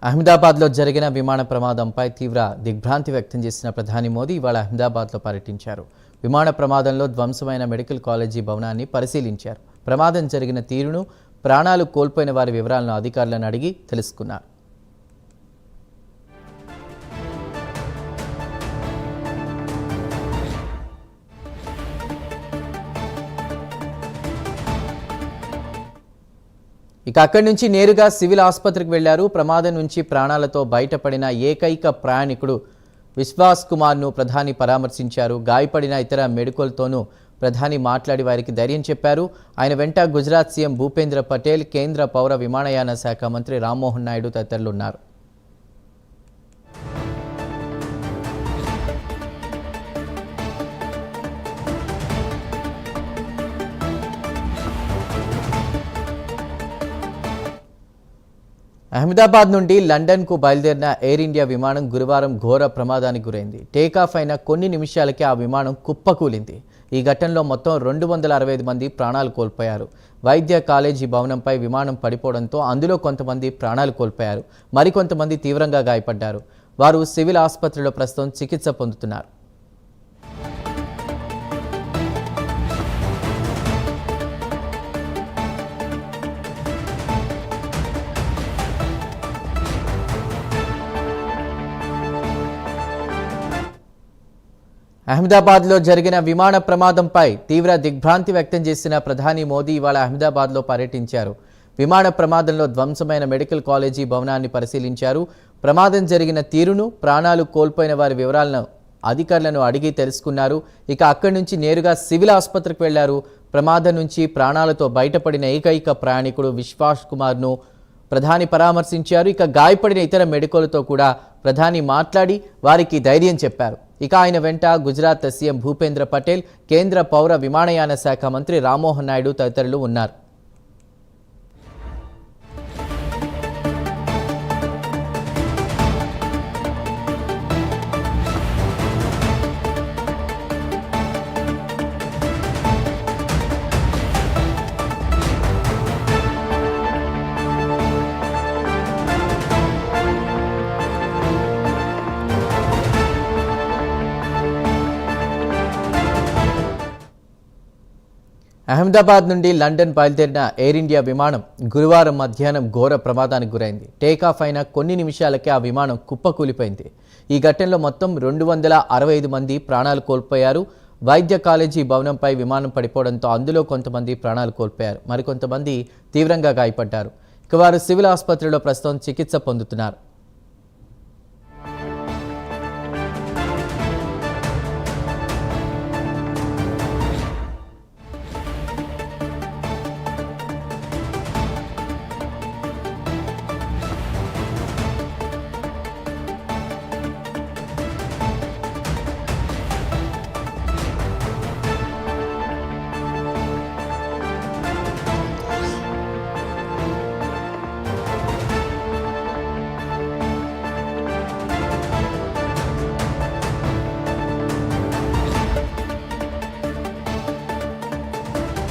అహ్మదాబాద్లో జరిగిన విమాన ప్రమాదంపై తీవ్ర దిగ్భ్రాంతి వ్యక్తం చేసిన ప్రధాని మోదీ ఇవాళ అహ్మదాబాద్లో పర్యటించారు. విమాన ప్రమాదంలో ధ్వంసమైన మెడికల్ కాలేజీ భవనాన్ని పరిశీలించారు. ప్రమాదం జరిగిన తీరును, ప్రాణాలు కోల్పోయిన వారి వివరాలను అధికారులను అడిగి తెలుసుకున్నారు. ఇక అక్కడి నుంచి నేరుగా సివిల్ ఆసుపత్రికి వెళ్లారు. ప్రమాదం నుంచి ప్రాణాలతో బయటపడిన ఏకైక ప్రయాణికుడు విశ్వాస్ కుమార్ను ప్రధాని పరామర్శించారు. గాయపడిన ఇతర మెడికల్తోనూ ప్రధాని మాట్లాడి వారికి ధైర్యం చెప్పారు. ఆయన వెంట గుజరాత్ సీఎం భూపేంద్ర పటేల్, కేంద్ర పౌర విమానయాన శాఖ మంత్రి రామ్మోహన్ నాయుడు తదితరులు ఉన్నారు. అహ్మదాబాద్ నుండి లండన్కు బయలుదేరిన ఎయిర్ ఇండియా విమానం గురువారం ఘోర ప్రమాదానికి గురైంది. టేకాఫ్ అయిన కొన్ని నిమిషాలకే ఆ విమానం కుప్పకూలింది. ఈ ఘటనలో మొత్తం 265 మంది ప్రాణాలు కోల్పోయారు. వైద్య కాలేజీ భవనంపై విమానం పడిపోవడంతో అందులో కొంతమంది ప్రాణాలు కోల్పోయారు. మరికొంతమంది తీవ్రంగా గాయపడ్డారు. వారు సివిల్ ఆసుపత్రిలో ప్రస్తుతం చికిత్స పొందుతున్నారు. అహ్మదాబాద్లో జరిగిన విమాన ప్రమాదంపై తీవ్ర దిగ్భ్రాంతి వ్యక్తం చేసిన ప్రధాని మోదీ ఇవాళ అహ్మదాబాద్లో పర్యటించారు. విమాన ప్రమాదంలో ధ్వంసమైన మెడికల్ కాలేజీ భవనాన్ని పరిశీలించారు. ప్రమాదం జరిగిన తీరును, ప్రాణాలు కోల్పోయిన వారి వివరాలను అధికారులను అడిగి తెలుసుకున్నారు. ఇక అక్కడి నుంచి నేరుగా సివిల్ ఆసుపత్రికి వెళ్లారు. ప్రమాదం నుంచి ప్రాణాలతో బయటపడిన ఏకైక ప్రయాణికుడు విశ్వాస్ కుమార్ను ప్రధాని పరామర్శించారు. ఇక గాయపడిన ఇతర మెడికల్తో కూడా ప్రధాని మాట్లాడి వారికి ధైర్యం చెప్పారు. ఇక ఆయన వెంట గుజరాత్ సీఎం భూపేంద్ర పటేల్, కేంద్ర పౌర విమానయాన శాఖ మంత్రి రామ్మోహన్ నాయుడు తదితరులు ఉన్నారు. అహ్మదాబాద్ నుండి లండన్ బయలుదేరిన ఎయిర్ ఇండియా విమానం గురువారం మధ్యాహ్నం ఘోర ప్రమాదానికి గురైంది. టేకాఫ్ అయిన కొన్ని నిమిషాలకే ఆ విమానం కుప్పకూలిపోయింది. ఈ ఘటనలో మొత్తం 265 మంది ప్రాణాలు కోల్పోయారు. వైద్య కాలేజీ భవనంపై విమానం పడిపోవడంతో అందులో కొంతమంది ప్రాణాలు కోల్పోయారు. మరికొంతమంది తీవ్రంగా గాయపడ్డారు. ఇక వారు సివిల్ ఆసుపత్రిలో ప్రస్తుతం చికిత్స పొందుతున్నారు.